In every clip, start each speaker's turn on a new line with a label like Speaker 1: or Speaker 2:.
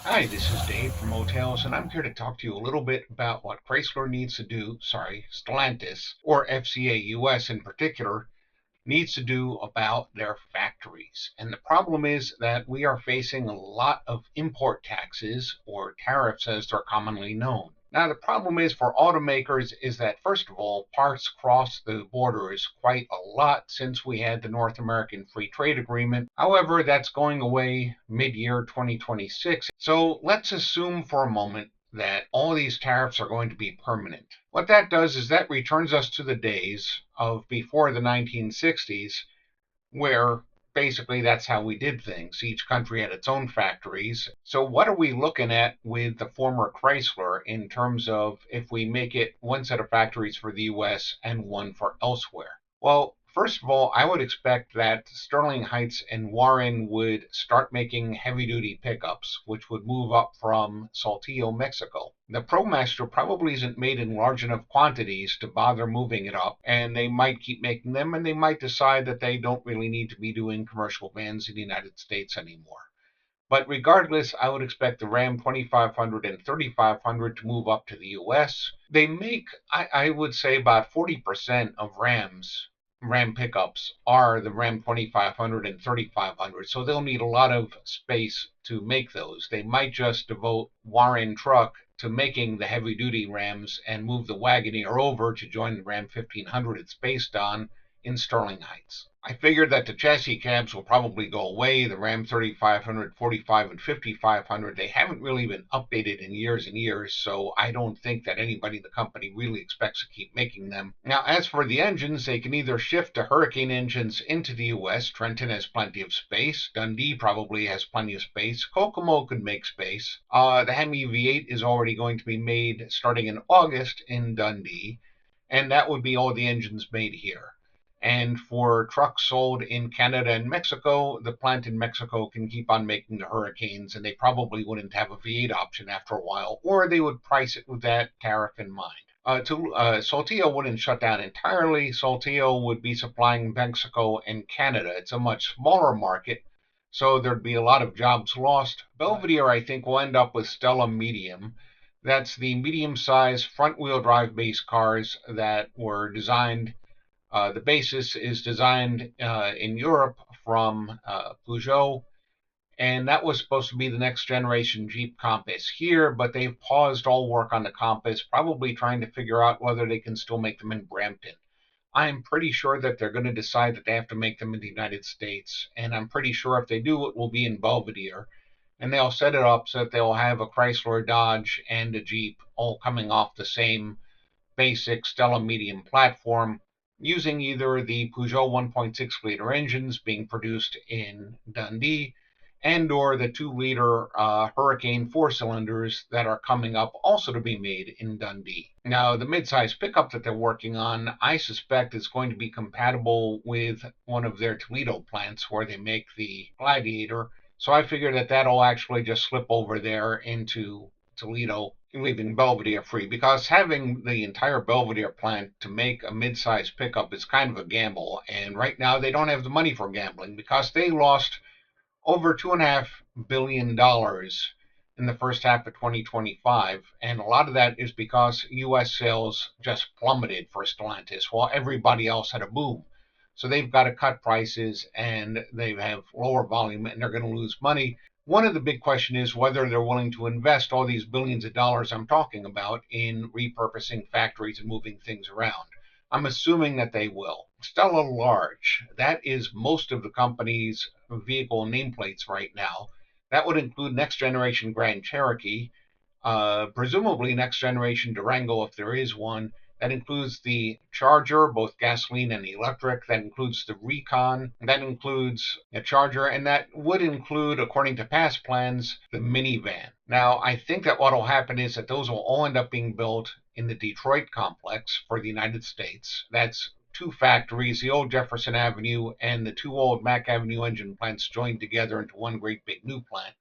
Speaker 1: Hi, this is Dave from Hotels, and I'm here to talk to you a little bit about what Chrysler needs to do, Stellantis, or FCA US in particular, needs to do about their factories. And the problem is that we are facing a lot of import taxes, or tariffs as they're commonly known. Now, the problem is for automakers is that, first of all, parts cross the borders quite a lot since we had the North American Free Trade Agreement. However, that's going away mid-year 2026. So let's assume for a moment that all these tariffs are going to be permanent. What that does is that returns us to the days of before the 1960s, where basically that's how we did things. Each country had its own factories. So, what are we looking at with the former Chrysler in terms of if we make it one set of factories for the US and one for elsewhere? Well, first of all, I would expect that Sterling Heights and Warren would start making heavy duty pickups, which would move up from Saltillo, Mexico. The ProMaster probably isn't made in large enough quantities to bother moving it up, and they might keep making them, and they might decide that they don't really need to be doing commercial vans in the United States anymore. But regardless, I would expect the Ram 2500 and 3500 to move up to the US. They make, I would say, about 40% of Ram pickups are the Ram 2500 and 3500, so they'll need a lot of space to make those. They might just devote Warren Truck to making the heavy duty Rams and move the Wagoneer over to join the Ram 1500 it's based on in Sterling Heights. I figured that the chassis cabs will probably go away. The Ram 3500, 45, and 5500, they haven't really been updated in years and years, so I don't think that anybody in the company really expects to keep making them. Now, as for the engines, they can either shift to Hurricane engines into the US. Trenton has plenty of space. Dundee probably has plenty of space. Kokomo could make space. The Hemi V8 is already going to be made starting in August in Dundee, and that would be all the engines made here. And for trucks sold in Canada and Mexico, the plant in Mexico can keep on making the Hurricanes, and they probably wouldn't have a V8 option after a while, or they would price it with that tariff in mind. Saltillo wouldn't shut down entirely. Saltillo would be supplying Mexico and Canada. It's a much smaller market, so there'd be a lot of jobs lost. Belvedere, I think, will end up with Stella Medium. That's the medium-sized front-wheel drive base cars that were designed. The basis is designed in Europe from Peugeot, and that was supposed to be the next generation Jeep Compass here, but they've paused all work on the Compass, probably trying to figure out whether they can still make them in Brampton. I'm pretty sure that they're going to decide that they have to make them in the United States, and I'm pretty sure if they do, it will be in Belvedere. And they'll set it up so that they'll have a Chrysler, Dodge, and a Jeep all coming off the same basic Stella Medium platform, using either the Peugeot 1.6 liter engines being produced in Dundee and or the 2-liter Hurricane 4 cylinders that are coming up also to be made in Dundee. Now, the midsize pickup that they're working on, I suspect is going to be compatible with one of their Toledo plants where they make the Gladiator. So I figure that that'll actually just slip over there into Toledo, leaving Belvedere free, because having the entire Belvedere plant to make a mid-size pickup is kind of a gamble, and right now they don't have the money for gambling because they lost over $2.5 billion in the first half of 2025, and a lot of that is because U.S. sales just plummeted for Stellantis while everybody else had a boom. So they've got to cut prices and they have lower volume and they're going to lose money. One of the big questions is whether they're willing to invest all these billions of dollars I'm talking about in repurposing factories and moving things around. I'm assuming that they will. Stella Large, that is most of the company's vehicle nameplates right now. That would include next generation Grand Cherokee, presumably next generation Durango if there is one. That includes the Charger, both gasoline and electric. That includes the Recon. That includes a Charger. And that would include, according to past plans, the minivan. Now, I think that what will happen is that those will all end up being built in the Detroit complex for the United States. That's two factories, the old Jefferson Avenue and the two old Mack Avenue engine plants joined together into one great big new plant.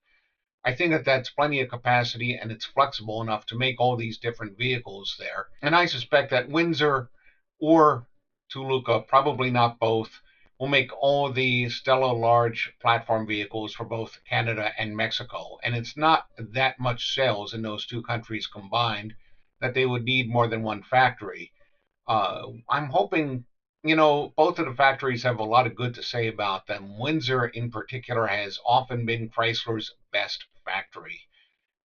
Speaker 1: I think that that's plenty of capacity and it's flexible enough to make all these different vehicles there. And I suspect that Windsor or Toluca, probably not both, will make all the Stella large platform vehicles for both Canada and Mexico. And it's not that much sales in those two countries combined that they would need more than one factory. I'm hoping, both of the factories have a lot of good to say about them. Windsor, in particular, has often been Chrysler's best factory.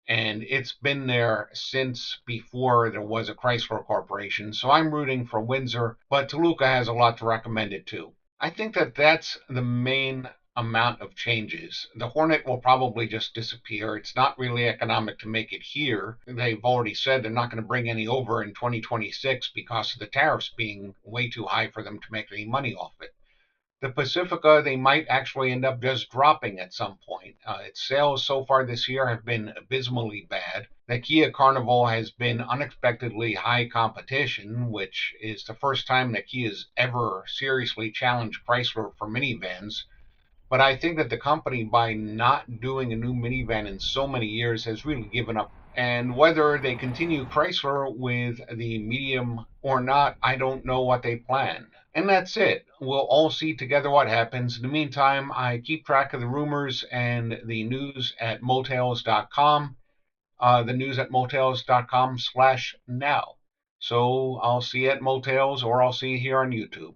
Speaker 1: And it's been there since before there was a Chrysler Corporation. So I'm rooting for Windsor, but Toluca has a lot to recommend it too. I think that that's the main amount of changes. The Hornet will probably just disappear. It's not really economic to make it here. They've already said they're not going to bring any over in 2026 because of the tariffs being way too high for them to make any money off it. The Pacifica, they might actually end up just dropping at some point. Its sales so far this year have been abysmally bad. The Kia Carnival has been unexpectedly high competition, which is the first time that Kia has ever seriously challenged Chrysler for minivans. But I think that the company, by not doing a new minivan in so many years, has really given up. And whether they continue Chrysler with the medium or not, I don't know what they plan. And that's it. We'll all see together what happens. In the meantime, I keep track of the rumors and the news at motels.com, the news at motels.com/now. So I'll see you at Motels or I'll see you here on YouTube.